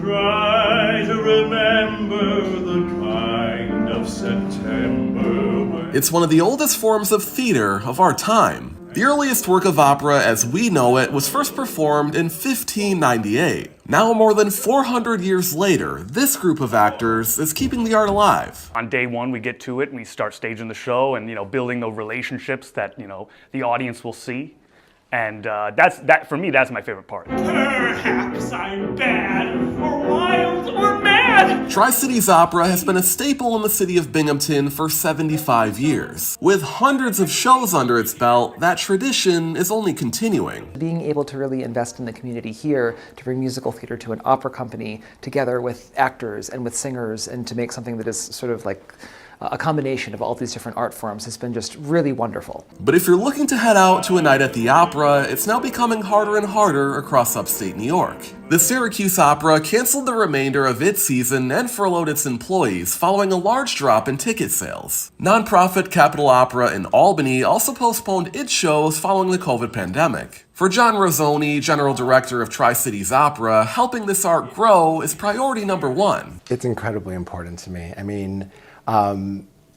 Try to remember the kind of September when... It's one of the oldest forms of theater of our time. The earliest work of opera as we know it was first performed in 1598. Now more than 400 years later, this group of actors is keeping the art alive. On day one, we get to it and we start staging the show and, building the relationships that, the audience will see. And that for me, that's my favorite part. Perhaps I'm bad, or wild, or mad! Tri-Cities Opera has been a staple in the city of Binghamton for 75 years. With hundreds of shows under its belt, that tradition is only continuing. Being able to really invest in the community here, to bring musical theater to an opera company, together with actors and with singers, and to make something that is sort of like a combination of all these different art forms has been just really wonderful. But if you're looking to head out to a night at the opera, it's now becoming harder and harder across upstate New York. The Syracuse Opera canceled the remainder of its season and furloughed its employees following a large drop in ticket sales. Nonprofit Capitol Opera in Albany also postponed its shows following the COVID pandemic. For John Rozzoni, General Director of Tri-Cities Opera, helping this art grow is priority number one. It's incredibly important to me. I mean,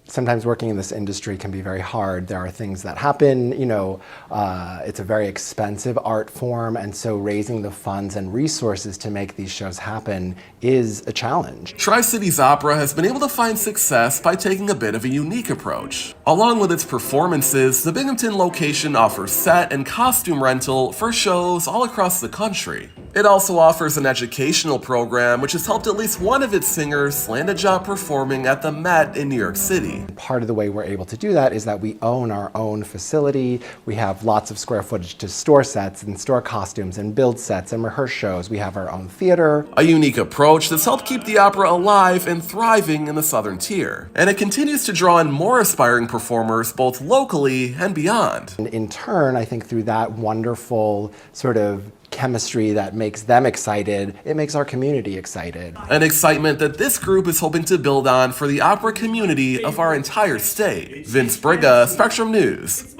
sometimes working in this industry can be very hard. There are things that happen, it's a very expensive art form, and so raising the funds and resources to make these shows happen is a challenge. Tri-Cities Opera has been able to find success by taking a bit of a unique approach. Along with its performances, the Binghamton location offers set and costume rental for shows all across the country. It also offers an educational program which has helped at least one of its singers land a job performing at the Met in New York City. Part of the way we're able to do that is that we own our own facility. We have lots of square footage to store sets and store costumes and build sets and rehearse shows. We have our own theater. A unique approach that's helped keep the opera alive and thriving in the Southern Tier. And it continues to draw in more aspiring performers both locally and beyond. And in turn, I think through that wonderful sort of chemistry that makes them excited, it makes our community excited. An excitement that this group is hoping to build on for the opera community of our entire state. Vince Briga, Spectrum News.